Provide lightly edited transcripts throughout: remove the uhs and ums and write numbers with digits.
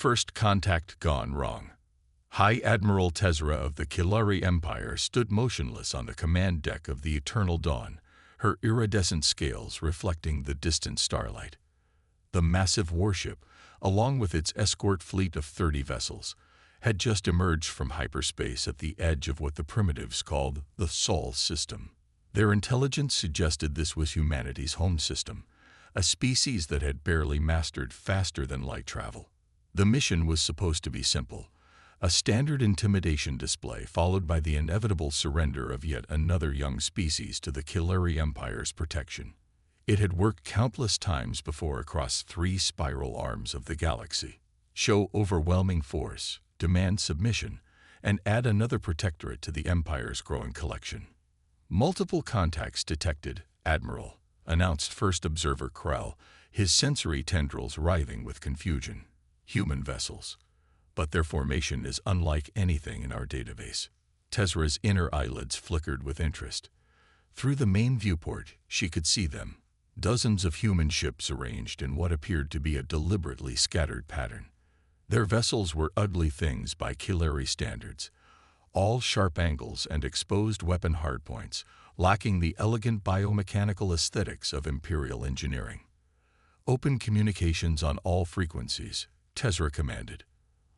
First contact gone wrong. High Admiral Tezra of the Kilari Empire stood motionless on the command deck of the Eternal Dawn, her iridescent scales reflecting the distant starlight. The massive warship, along with its escort fleet of 30 vessels, had just emerged from hyperspace at the edge of what the primitives called the Sol system. Their intelligence suggested this was humanity's home system, a species that had barely mastered faster-than-light travel. The mission was supposed to be simple, a standard intimidation display followed by the inevitable surrender of yet another young species to the Kilari Empire's protection. It had worked countless times before across 3 spiral arms of the galaxy. Show overwhelming force, demand submission, and add another protectorate to the Empire's growing collection. Multiple contacts detected, Admiral, announced First Observer Krell, his sensory tendrils writhing with confusion. Human vessels. But their formation is unlike anything in our database. Tezra's inner eyelids flickered with interest. Through the main viewport, she could see them. Dozens of human ships arranged in what appeared to be a deliberately scattered pattern. Their vessels were ugly things by Kilari standards, all sharp angles and exposed weapon hardpoints, lacking the elegant biomechanical aesthetics of Imperial engineering. Open communications on all frequencies, Tezra commanded.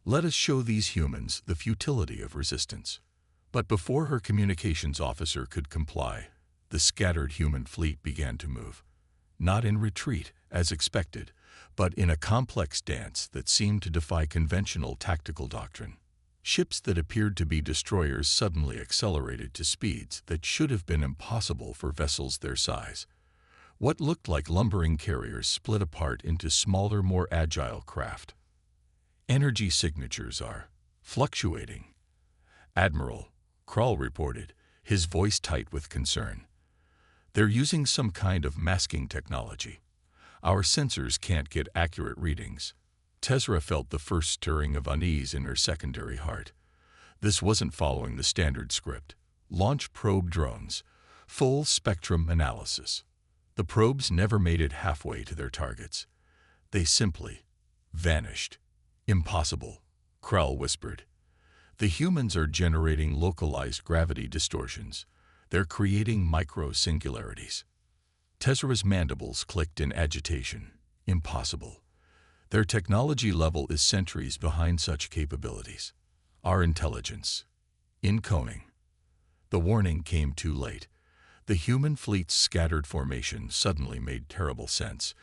Let us show these humans the futility of resistance. But before her communications officer could comply, the scattered human fleet began to move. Not in retreat, as expected, but in a complex dance that seemed to defy conventional tactical doctrine. Ships that appeared to be destroyers suddenly accelerated to speeds that should have been impossible for vessels their size. What looked like lumbering carriers split apart into smaller, more agile craft. Energy signatures are fluctuating. Admiral, Krall reported, his voice tight with concern. They're using some kind of masking technology. Our sensors can't get accurate readings. Tezra felt the first stirring of unease in her secondary heart. This wasn't following the standard script. Launch probe drones. Full spectrum analysis. The probes never made it halfway to their targets. They simply vanished. Impossible, Krall whispered. The humans are generating localized gravity distortions. They're creating micro-singularities. Tezra's mandibles clicked in agitation. Impossible. Their technology level is centuries behind such capabilities. Our intelligence. Incoming. The warning came too late. The human fleet's scattered formation suddenly made terrible sense.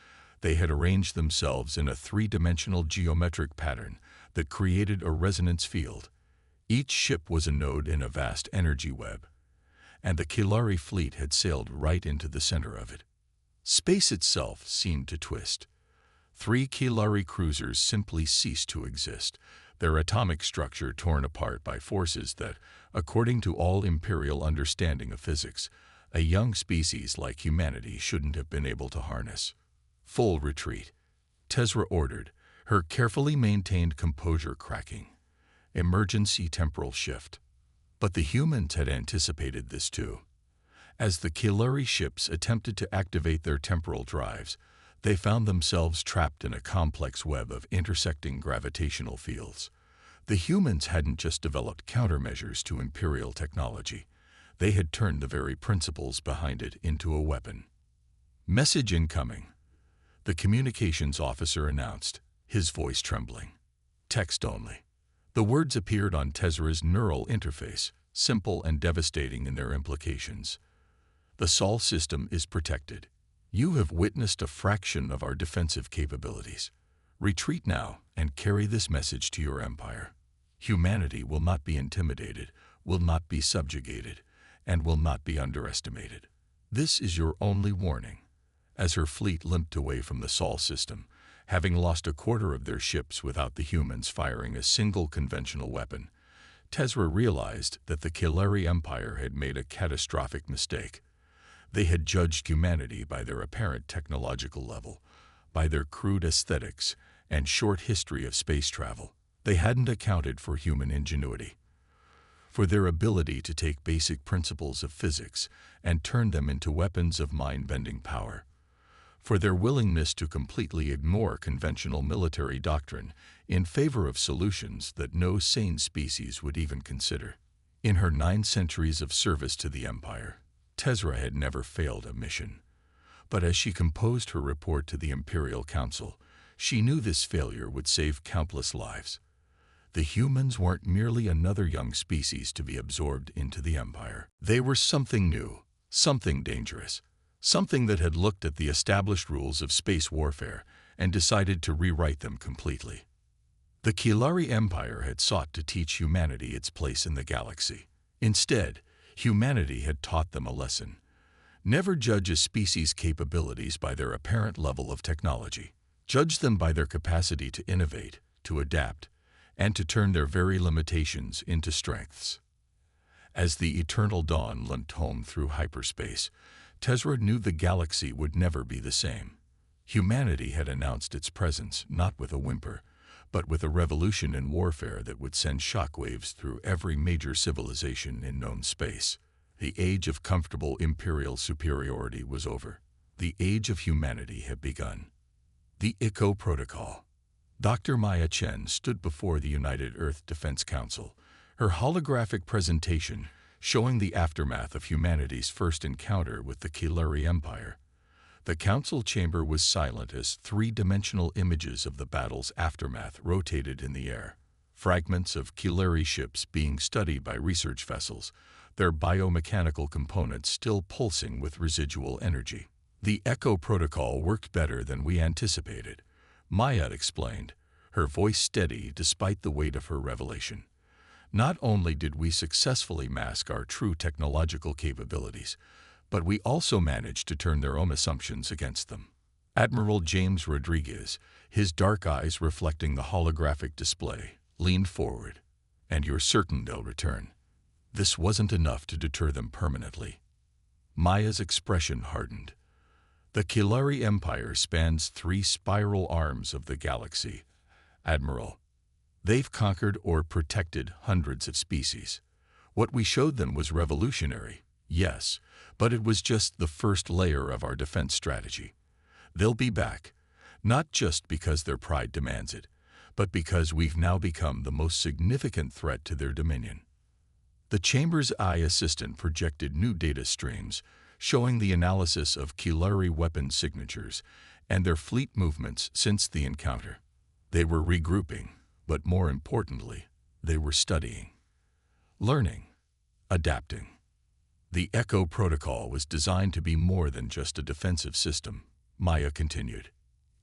They had arranged themselves in a 3-dimensional geometric pattern that created a resonance field. Each ship was a node in a vast energy web, and the Kilari fleet had sailed right into the center of it. Space itself seemed to twist. 3 Kilari cruisers simply ceased to exist, their atomic structure torn apart by forces that, according to all Imperial understanding of physics, a young species like humanity shouldn't have been able to harness. Full retreat, Tezra ordered, her carefully maintained composure cracking. Emergency temporal shift. But the humans had anticipated this too. As the Kilari ships attempted to activate their temporal drives, they found themselves trapped in a complex web of intersecting gravitational fields. The humans hadn't just developed countermeasures to Imperial technology. They had turned the very principles behind it into a weapon. Message incoming, the communications officer announced, his voice trembling. Text only. The words appeared on Tezra's neural interface, simple and devastating in their implications. The Sol system is protected. You have witnessed a fraction of our defensive capabilities. Retreat now and carry this message to your empire. Humanity will not be intimidated, will not be subjugated, and will not be underestimated. This is your only warning. As her fleet limped away from the Sol system, having lost a quarter of their ships without the humans firing a single conventional weapon, Tezra realized that the Kilari Empire had made a catastrophic mistake. They had judged humanity by their apparent technological level, by their crude aesthetics and short history of space travel. They hadn't accounted for human ingenuity, for their ability to take basic principles of physics and turn them into weapons of mind-bending power, for their willingness to completely ignore conventional military doctrine in favor of solutions that no sane species would even consider. In her 9 centuries of service to the Empire, Tezra had never failed a mission. But as she composed her report to the Imperial Council, she knew this failure would save countless lives. The humans weren't merely another young species to be absorbed into the Empire. They were something new, something dangerous, something that had looked at the established rules of space warfare and decided to rewrite them completely. The Kilari Empire had sought to teach humanity its place in the galaxy. Instead, humanity had taught them a lesson. Never judge a species' capabilities by their apparent level of technology. Judge them by their capacity to innovate, to adapt, and to turn their very limitations into strengths. As the eternal dawn limped home through hyperspace, Tezra knew the galaxy would never be the same. Humanity had announced its presence not with a whimper, but with a revolution in warfare that would send shockwaves through every major civilization in known space. The age of comfortable imperial superiority was over. The age of humanity had begun. The ICO Protocol. Dr. Maya Chen stood before the United Earth Defense Council, her holographic presentation showing the aftermath of humanity's first encounter with the Kilari Empire. The council chamber was silent as 3-dimensional images of the battle's aftermath rotated in the air. Fragments of Kilari ships being studied by research vessels, their biomechanical components still pulsing with residual energy. The Echo Protocol worked better than we anticipated, Maya explained, her voice steady despite the weight of her revelation. Not only did we successfully mask our true technological capabilities, but we also managed to turn their own assumptions against them. Admiral James Rodriguez, his dark eyes reflecting the holographic display, leaned forward. "And you're certain they'll return? This wasn't enough to deter them permanently." Maya's expression hardened. The Kilari Empire spans 3 spiral arms of the galaxy, Admiral. They've conquered or protected hundreds of species. What we showed them was revolutionary, yes, but it was just the first layer of our defense strategy. They'll be back, not just because their pride demands it, but because we've now become the most significant threat to their dominion. The Chamber's eye assistant projected new data streams, showing the analysis of Kilari weapon signatures and their fleet movements since the encounter. They were regrouping, but more importantly, they were studying, learning, adapting. The Echo Protocol was designed to be more than just a defensive system, Maya continued.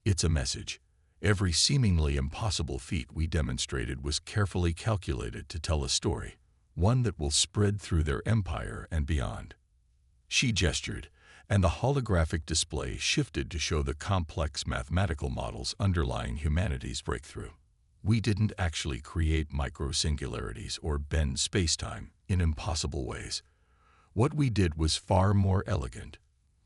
It's a message. Every seemingly impossible feat we demonstrated was carefully calculated to tell a story, one that will spread through their empire and beyond. She gestured, and the holographic display shifted to show the complex mathematical models underlying humanity's breakthrough. We didn't actually create micro-singularities or bend spacetime in impossible ways. What we did was far more elegant.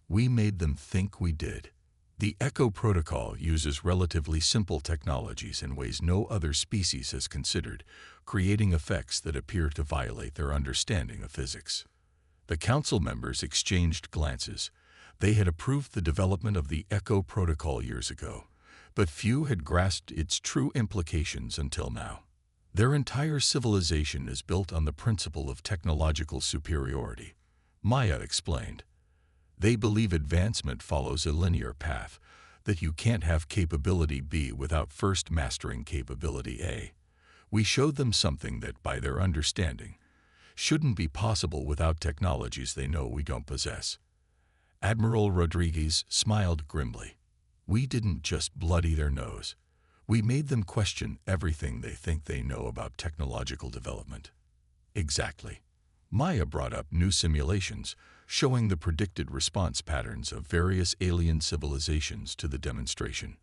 We made them think we did. The Echo Protocol uses relatively simple technologies in ways no other species has considered, creating effects that appear to violate their understanding of physics. The council members exchanged glances. They had approved the development of the Echo Protocol years ago, but few had grasped its true implications until now. Their entire civilization is built on the principle of technological superiority, Maya explained. They believe advancement follows a linear path, that you can't have capability B without first mastering capability A. We showed them something that, by their understanding, shouldn't be possible without technologies they know we don't possess. Admiral Rodriguez smiled grimly. We didn't just bloody their nose. We made them question everything they think they know about technological development. Exactly. Maya brought up new simulations, showing the predicted response patterns of various alien civilizations to the demonstration.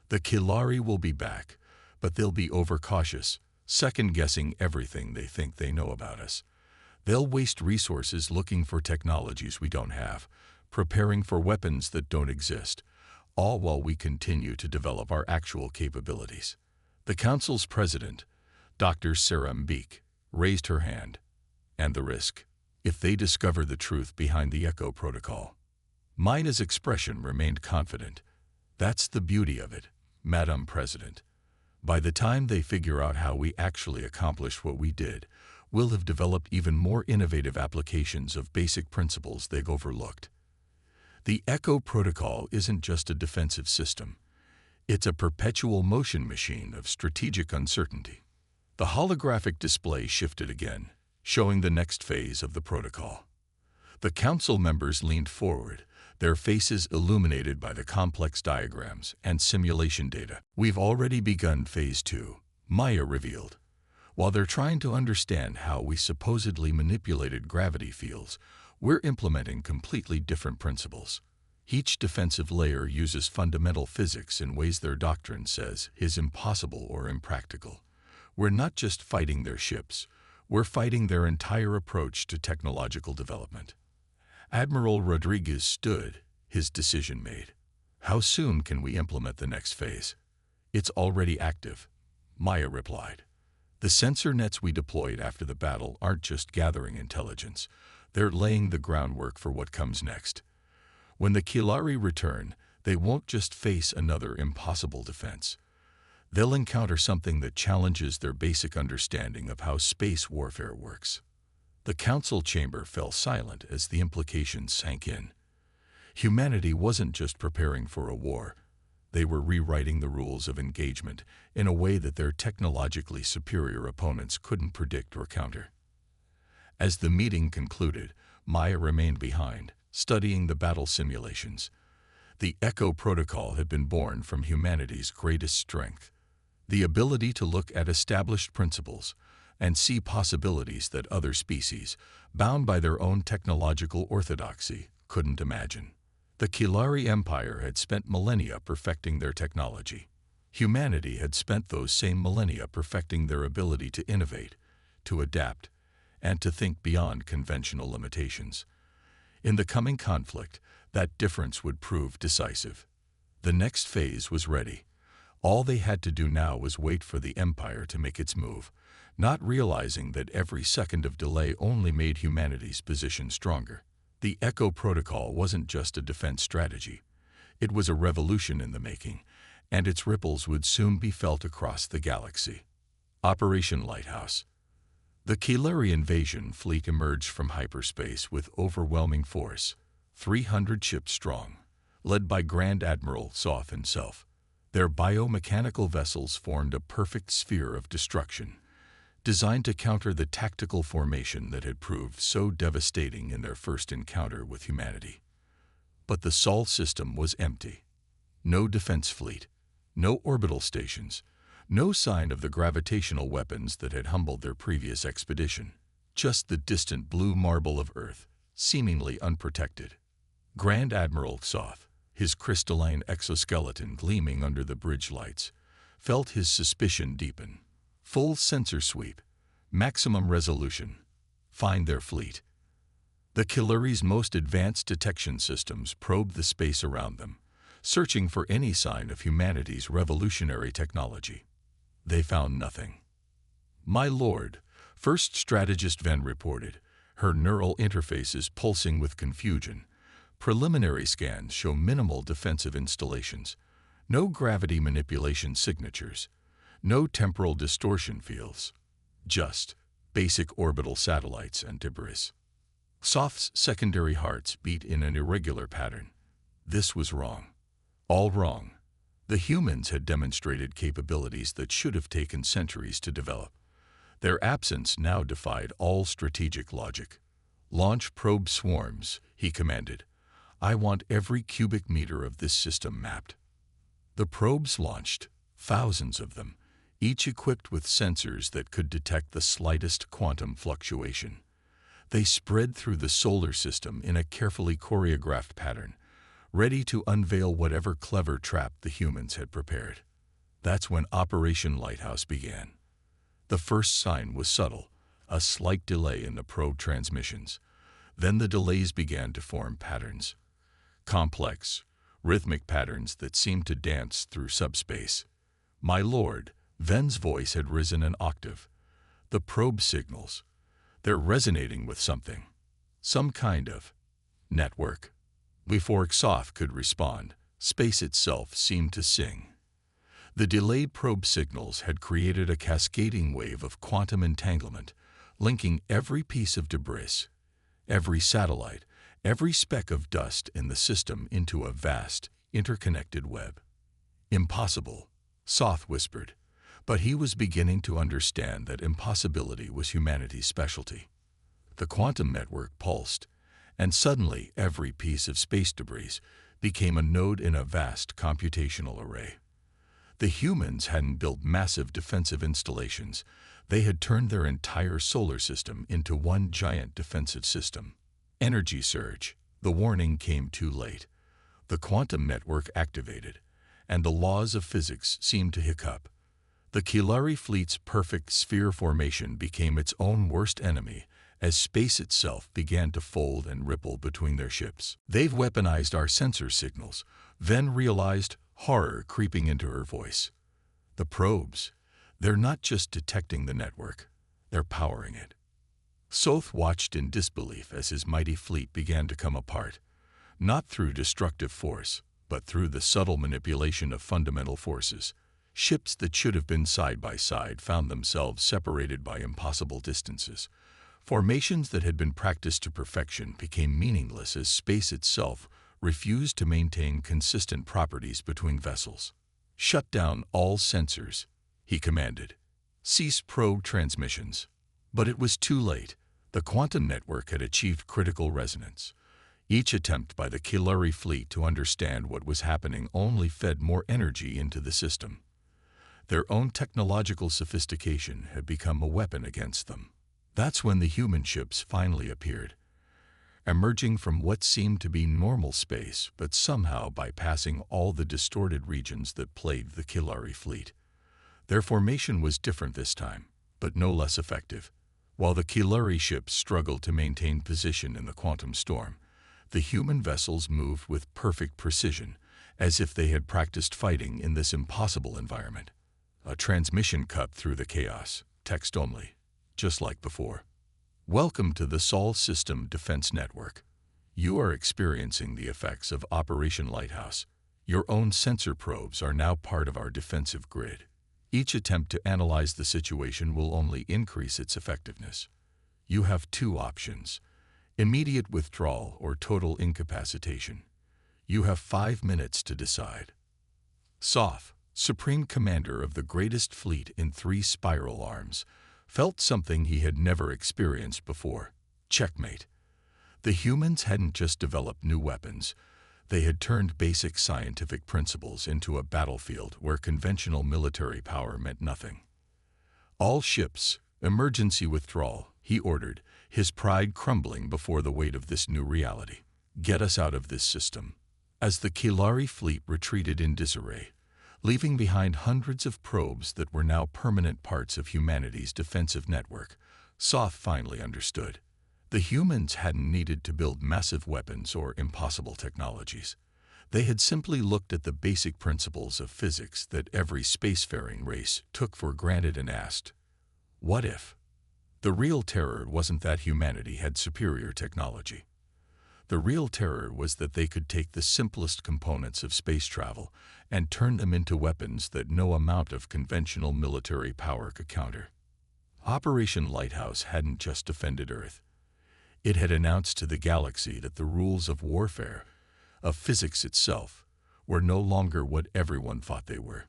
The Kilari will be back, but they'll be overcautious, second-guessing everything they think they know about us. They'll waste resources looking for technologies we don't have, preparing for weapons that don't exist, all while we continue to develop our actual capabilities. The Council's president, Dr. Sarah Mbeke, raised her hand. And the risk, if they discover the truth behind the Echo Protocol. Maya's expression remained confident. That's the beauty of it, Madam President. By the time they figure out how we actually accomplished what we did, we'll have developed even more innovative applications of basic principles they've overlooked. The Echo Protocol isn't just a defensive system. It's a perpetual motion machine of strategic uncertainty. The holographic display shifted again, showing the next phase of the protocol. The council members leaned forward, their faces illuminated by the complex diagrams and simulation data. We've already begun Phase 2, Maya revealed. While they're trying to understand how we supposedly manipulated gravity fields, we're implementing completely different principles. Each defensive layer uses fundamental physics in ways their doctrine says is impossible or impractical. We're not just fighting their ships, we're fighting their entire approach to technological development. Admiral Rodriguez stood, his decision made. How soon can we implement the next phase? It's already active, Maya replied. The sensor nets we deployed after the battle aren't just gathering intelligence, they're laying the groundwork for what comes next. When the Kilari return, they won't just face another impossible defense. They'll encounter something that challenges their basic understanding of how space warfare works. The council chamber fell silent as the implications sank in. Humanity wasn't just preparing for a war. They were rewriting the rules of engagement in a way that their technologically superior opponents couldn't predict or counter. As the meeting concluded, Maya remained behind, studying the battle simulations. The Echo Protocol had been born from humanity's greatest strength, the ability to look at established principles and see possibilities that other species, bound by their own technological orthodoxy, couldn't imagine. The Kilari Empire had spent millennia perfecting their technology. Humanity had spent those same millennia perfecting their ability to innovate, to adapt, and to think beyond conventional limitations. In the coming conflict, that difference would prove decisive. The next phase was ready. All they had to do now was wait for the Empire to make its move, not realizing that every second of delay only made humanity's position stronger. The Echo Protocol wasn't just a defense strategy. It was a revolution in the making, and its ripples would soon be felt across the galaxy. Operation Lighthouse. The Kilari invasion fleet emerged from hyperspace with overwhelming force, 300 ships strong, led by Grand Admiral Soth himself. Their biomechanical vessels formed a perfect sphere of destruction, designed to counter the tactical formation that had proved so devastating in their first encounter with humanity. But the Sol system was empty. No defense fleet, no orbital stations, no sign of the gravitational weapons that had humbled their previous expedition. Just the distant blue marble of Earth, seemingly unprotected. Grand Admiral Soth, his crystalline exoskeleton gleaming under the bridge lights, felt his suspicion deepen. Full sensor sweep, maximum resolution, find their fleet. The Kilari's most advanced detection systems probed the space around them, searching for any sign of humanity's revolutionary technology. They found nothing. My lord, First Strategist Ven reported, her neural interfaces pulsing with confusion. Preliminary scans show minimal defensive installations, no gravity manipulation signatures, no temporal distortion fields, just basic orbital satellites and debris. Soth's secondary hearts beat in an irregular pattern. This was wrong. All wrong. The humans had demonstrated capabilities that should have taken centuries to develop. Their absence now defied all strategic logic. Launch probe swarms, he commanded. I want every cubic meter of this system mapped. The probes launched, thousands of them, each equipped with sensors that could detect the slightest quantum fluctuation. They spread through the solar system in a carefully choreographed pattern, ready to unveil whatever clever trap the humans had prepared. That's when Operation Lighthouse began. The first sign was subtle, a slight delay in the probe transmissions. Then the delays began to form patterns. Complex, rhythmic patterns that seemed to dance through subspace. My lord, Ven's voice had risen an octave. The probe signals. They're resonating with something. Some kind of network. Before Xoth could respond, space itself seemed to sing. The delayed probe signals had created a cascading wave of quantum entanglement, linking every piece of debris, every satellite, every speck of dust in the system into a vast, interconnected web. Impossible, Xoth whispered, but he was beginning to understand that impossibility was humanity's specialty. The quantum network pulsed, and suddenly every piece of space debris became a node in a vast computational array. The humans hadn't built massive defensive installations. They had turned their entire solar system into one giant defensive system. Energy surge. The warning came too late. The quantum network activated, and the laws of physics seemed to hiccup. The Kilari fleet's perfect sphere formation became its own worst enemy as space itself began to fold and ripple between their ships. "They've weaponized our sensor signals," Ven realized, horror creeping into her voice. "The probes, they're not just detecting the network, they're powering it." Soth watched in disbelief as his mighty fleet began to come apart, not through destructive force, but through the subtle manipulation of fundamental forces. Ships that should have been side by side found themselves separated by impossible distances. Formations that had been practiced to perfection became meaningless as space itself refused to maintain consistent properties between vessels. "Shut down all sensors," he commanded. "Cease probe transmissions." But it was too late. The quantum network had achieved critical resonance. Each attempt by the Kilari fleet to understand what was happening only fed more energy into the system. Their own technological sophistication had become a weapon against them. That's when the human ships finally appeared, emerging from what seemed to be normal space, but somehow bypassing all the distorted regions that plagued the Kilari fleet. Their formation was different this time, but no less effective. While the Kilari ships struggled to maintain position in the quantum storm, the human vessels moved with perfect precision, as if they had practiced fighting in this impossible environment. A transmission cut through the chaos, text only, just like before. "Welcome to the Sol System Defense Network. You are experiencing the effects of Operation Lighthouse. Your own sensor probes are now part of our defensive grid. Each attempt to analyze the situation will only increase its effectiveness. You have two options: immediate withdrawal or total incapacitation. You have 5 minutes to decide." Xoth, Supreme Commander of the greatest fleet in 3 spiral arms, felt something he had never experienced before. Checkmate. The humans hadn't just developed new weapons. They had turned basic scientific principles into a battlefield where conventional military power meant nothing. "All ships, emergency withdrawal," he ordered, his pride crumbling before the weight of this new reality. "Get us out of this system." As the Kilari fleet retreated in disarray, leaving behind hundreds of probes that were now permanent parts of humanity's defensive network, Xoth finally understood. The humans hadn't needed to build massive weapons or impossible technologies. They had simply looked at the basic principles of physics that every spacefaring race took for granted and asked, what if? The real terror wasn't that humanity had superior technology. The real terror was that they could take the simplest components of space travel and turn them into weapons that no amount of conventional military power could counter. Operation Lighthouse hadn't just defended Earth. It had announced to the galaxy that the rules of warfare, of physics itself, were no longer what everyone thought they were.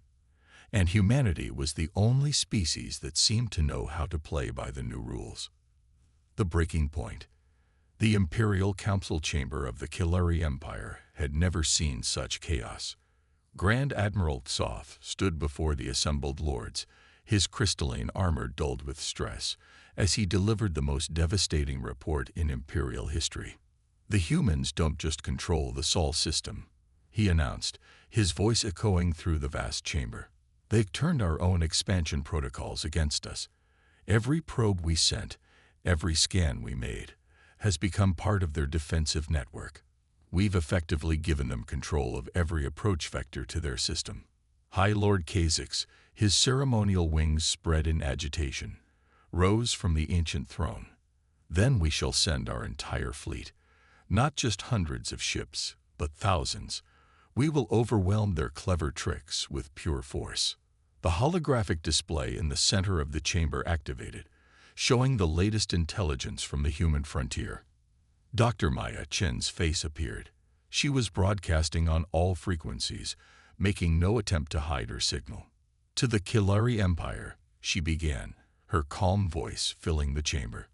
And humanity was the only species that seemed to know how to play by the new rules. The breaking point. The Imperial Council Chamber of the Kilari Empire had never seen such chaos. Grand Admiral Xoth stood before the assembled lords, his crystalline armor dulled with stress, as he delivered the most devastating report in Imperial history. "The humans don't just control the Sol system," he announced, his voice echoing through the vast chamber. "They've turned our own expansion protocols against us. Every probe we sent, every scan we made, has become part of their defensive network. We've effectively given them control of every approach vector to their system." High Lord Kha'Zix, his ceremonial wings spread in agitation, rose from the ancient throne. "Then we shall send our entire fleet, not just hundreds of ships, but thousands. We will overwhelm their clever tricks with pure force. The holographic display in the center of the chamber activated, showing the latest intelligence from the human frontier. Dr. Maya Chen's face appeared. She was broadcasting on all frequencies, making no attempt to hide her signal. To the Kilari Empire, she began, her calm voice filling the chamber.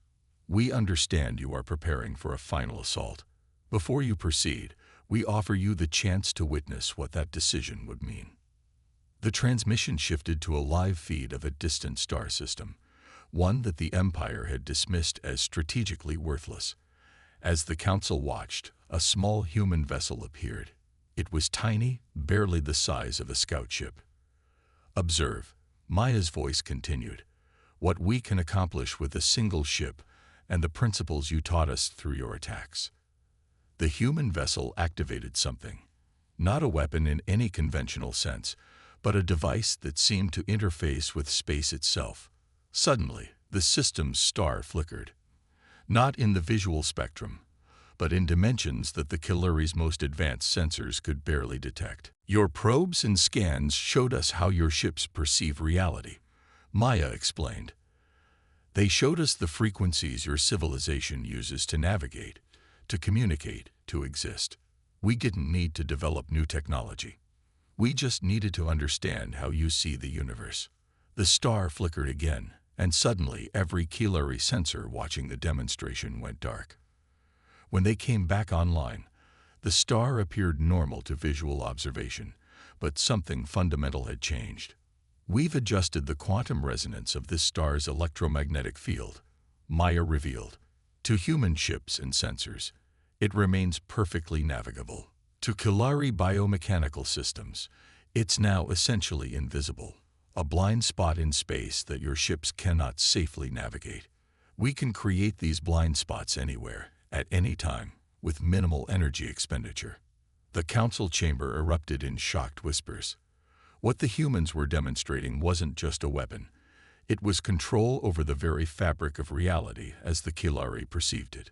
We understand you are preparing for a final assault. Before you proceed, we offer you the chance to witness what that decision would mean. The transmission shifted to a live feed of a distant star system, one that the Empire had dismissed as strategically worthless. As the Council watched, a small human vessel appeared. It was tiny, barely the size of a scout ship. Observe, Maya's voice continued, what we can accomplish with a single ship and the principles you taught us through your attacks. The human vessel activated something, not a weapon in any conventional sense, but a device that seemed to interface with space itself. Suddenly, the system's star flickered, not in the visual spectrum, but in dimensions that the Kilari's most advanced sensors could barely detect. Your probes and scans showed us how your ships perceive reality, Maya explained. They showed us the frequencies your civilization uses to navigate, to communicate, to exist. We didn't need to develop new technology. We just needed to understand how you see the universe. The star flickered again, and suddenly every Kilari sensor watching the demonstration went dark. When they came back online, the star appeared normal to visual observation, but something fundamental had changed. We've adjusted the quantum resonance of this star's electromagnetic field, Maya revealed. To human ships and sensors, it remains perfectly navigable. To Kilari biomechanical systems, it's now essentially invisible, a blind spot in space that your ships cannot safely navigate. We can create these blind spots anywhere, at any time, with minimal energy expenditure. The council chamber erupted in shocked whispers. What the humans were demonstrating wasn't just a weapon. It was control over the very fabric of reality as the Kilari perceived it.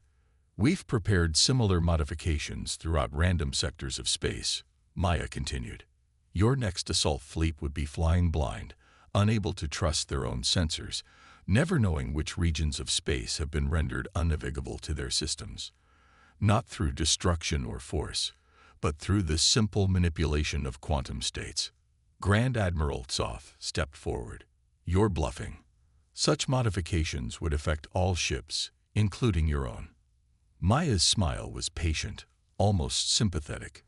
We've prepared similar modifications throughout random sectors of space, Maya continued. Your next assault fleet would be flying blind, unable to trust their own sensors, never knowing which regions of space have been rendered unnavigable to their systems. Not through destruction or force, but through the simple manipulation of quantum states. Grand Admiral Tsoth stepped forward. You're bluffing. Such modifications would affect all ships, including your own. Maya's smile was patient, almost sympathetic.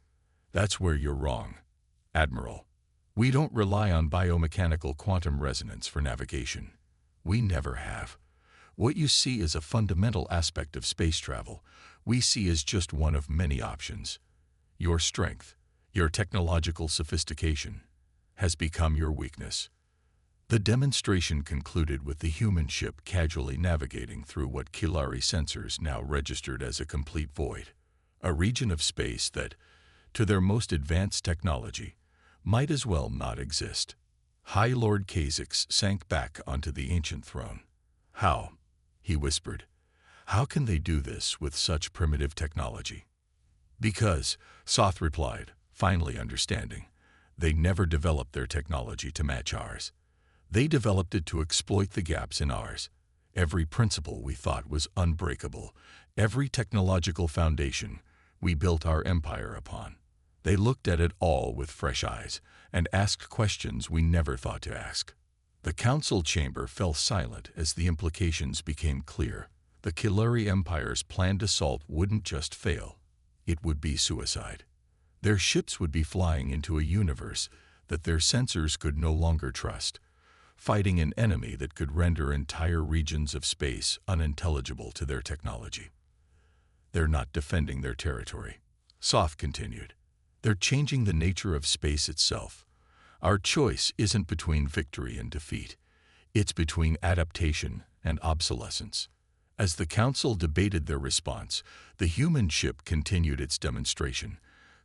That's where you're wrong, Admiral. We don't rely on biomechanical quantum resonance for navigation. We never have. What you see as a fundamental aspect of space travel, we see as just one of many options. Your strength, your technological sophistication, has become your weakness. The demonstration concluded with the human ship casually navigating through what Kilari sensors now registered as a complete void, a region of space that, to their most advanced technology, might as well not exist. High Lord Kha'Zix sank back onto the ancient throne. How? He whispered. How can they do this with such primitive technology? Because, Soth replied, finally understanding, they never developed their technology to match ours. They developed it to exploit the gaps in ours. Every principle we thought was unbreakable, every technological foundation we built our empire upon. They looked at it all with fresh eyes and asked questions we never thought to ask. The council chamber fell silent as the implications became clear. The Kilari Empire's planned assault wouldn't just fail, it would be suicide. Their ships would be flying into a universe that their sensors could no longer trust, fighting an enemy that could render entire regions of space unintelligible to their technology. They're not defending their territory, Soth continued. They're changing the nature of space itself. Our choice isn't between victory and defeat. It's between adaptation and obsolescence. As the council debated their response, the human ship continued its demonstration,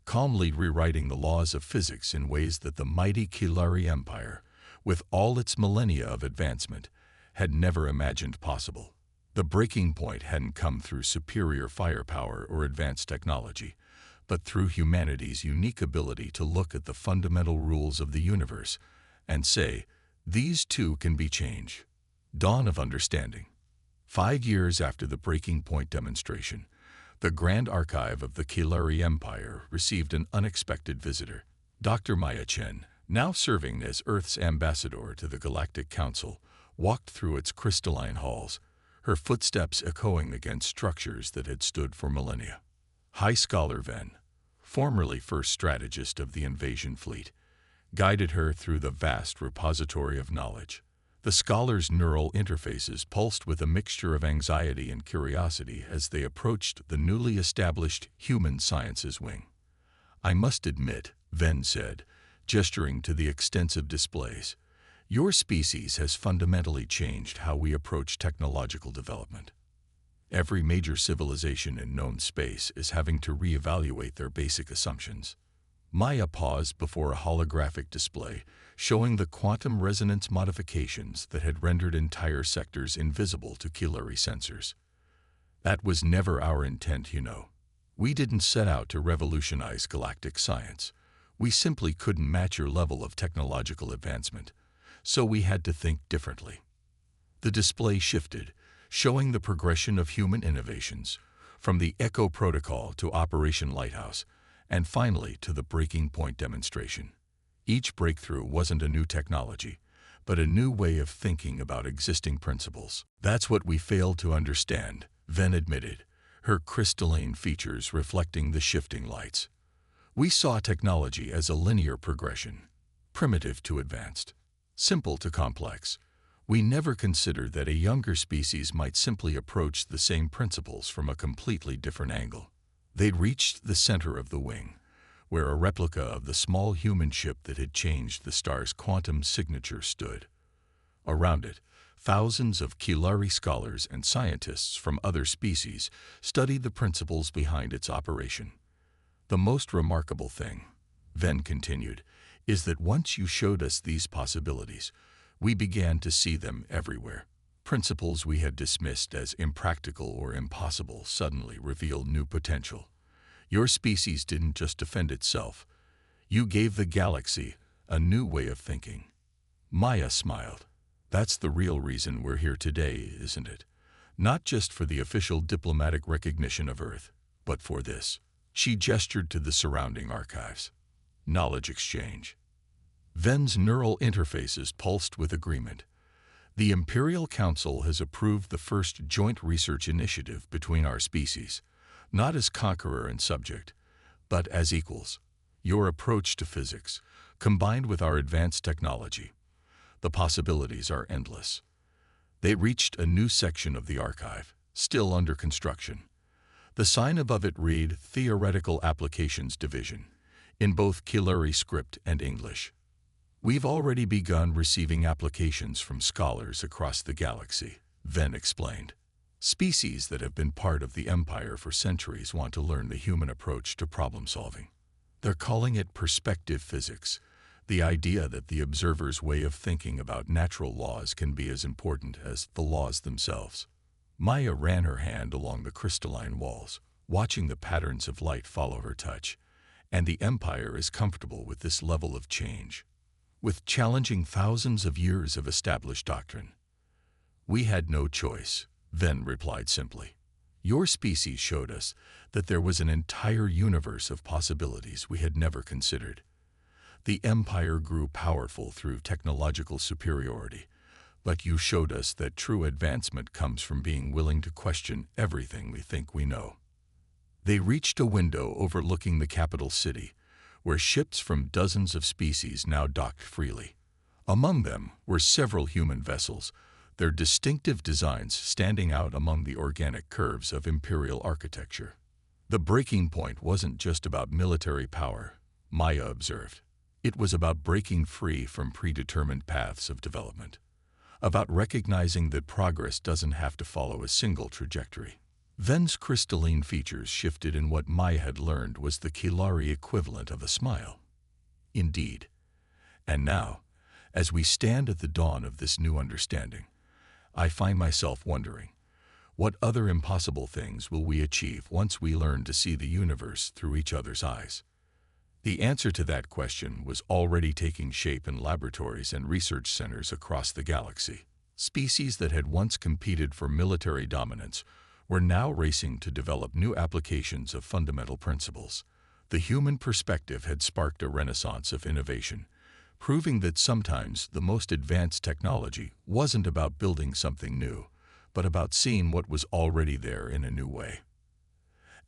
calmly rewriting the laws of physics in ways that the mighty Kilari Empire, with all its millennia of advancement, had never imagined possible. The breaking point hadn't come through superior firepower or advanced technology, but through humanity's unique ability to look at the fundamental rules of the universe and say, these too can be changed. Dawn of Understanding. 5 years after the breaking point demonstration, the Grand Archive of the Kilari Empire received an unexpected visitor. Dr. Maya Chen, now serving as Earth's ambassador to the Galactic Council, walked through its crystalline halls, her footsteps echoing against structures that had stood for millennia. High Scholar Ven, formerly first strategist of the invasion fleet, guided her through the vast repository of knowledge. The scholar's neural interfaces pulsed with a mixture of anxiety and curiosity as they approached the newly established Human Sciences Wing. I must admit, Ven said, gesturing to the extensive displays, your species has fundamentally changed how we approach technological development. Every major civilization in known space is having to reevaluate their basic assumptions. Maya paused before a holographic display showing the quantum resonance modifications that had rendered entire sectors invisible to Kilari sensors. That was never our intent, you know. We didn't set out to revolutionize galactic science. We simply couldn't match your level of technological advancement, so we had to think differently. The display shifted, showing the progression of human innovations, from the Echo Protocol to Operation Lighthouse, and finally to the breaking point demonstration. Each breakthrough wasn't a new technology, but a new way of thinking about existing principles. That's what we failed to understand, Ven admitted, her crystalline features reflecting the shifting lights. We saw technology as a linear progression, primitive to advanced, simple to complex. We never considered that a younger species might simply approach the same principles from a completely different angle. They'd reached the center of the wing, where a replica of the small human ship that had changed the star's quantum signature stood. Around it, thousands of Kilari scholars and scientists from other species studied the principles behind its operation. The most remarkable thing, Ven continued, is that once you showed us these possibilities, we began to see them everywhere. Principles we had dismissed as impractical or impossible suddenly revealed new potential. Your species didn't just defend itself. You gave the galaxy a new way of thinking. Maya smiled. That's the real reason we're here today, isn't it? Not just for the official diplomatic recognition of Earth, but for this. She gestured to the surrounding archives. Knowledge exchange. Ven's neural interfaces pulsed with agreement. The Imperial Council has approved the first joint research initiative between our species, not as conqueror and subject, but as equals. Your approach to physics, combined with our advanced technology, the possibilities are endless. They reached a new section of the archive, still under construction. The sign above it read Theoretical Applications Division, in both Kilari script and English. We've already begun receiving applications from scholars across the galaxy, Ven explained. Species that have been part of the Empire for centuries want to learn the human approach to problem solving. They're calling it perspective physics, the idea that the observer's way of thinking about natural laws can be as important as the laws themselves. Maya ran her hand along the crystalline walls, watching the patterns of light follow her touch, and the Empire is comfortable with this level of change, with challenging thousands of years of established doctrine. We had no choice, Ven replied simply. Your species showed us that there was an entire universe of possibilities we had never considered. The Empire grew powerful through technological superiority, but you showed us that true advancement comes from being willing to question everything we think we know. They reached a window overlooking the capital city, where ships from dozens of species now docked freely. Among them were several human vessels, their distinctive designs standing out among the organic curves of imperial architecture. The breaking point wasn't just about military power, Maya observed. It was about breaking free from predetermined paths of development, about recognizing that progress doesn't have to follow a single trajectory. Ven's crystalline features shifted in what Maya had learned was the Kilari equivalent of a smile. Indeed. And now, as we stand at the dawn of this new understanding, I find myself wondering, What other impossible things will we achieve once we learn to see the universe through each other's eyes? The answer to that question was already taking shape in laboratories and research centers across the galaxy. Species that had once competed for military dominance were now racing to develop new applications of fundamental principles. The human perspective had sparked a renaissance of innovation, proving that sometimes the most advanced technology wasn't about building something new, but about seeing what was already there in a new way.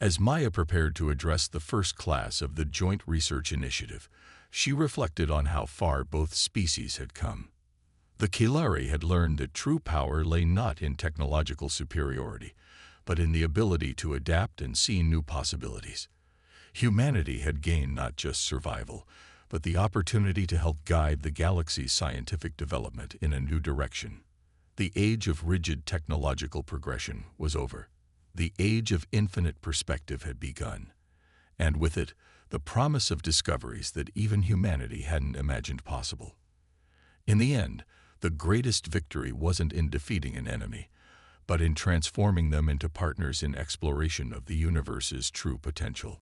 As Maya prepared to address the first class of the Joint Research Initiative, she reflected on how far both species had come. The Kilari had learned that true power lay not in technological superiority, but in the ability to adapt and see new possibilities. Humanity had gained not just survival, but the opportunity to help guide the galaxy's scientific development in a new direction. The age of rigid technological progression was over. The age of infinite perspective had begun, and with it, the promise of discoveries that even humanity hadn't imagined possible. In the end, the greatest victory wasn't in defeating an enemy, but in transforming them into partners in exploration of the universe's true potential.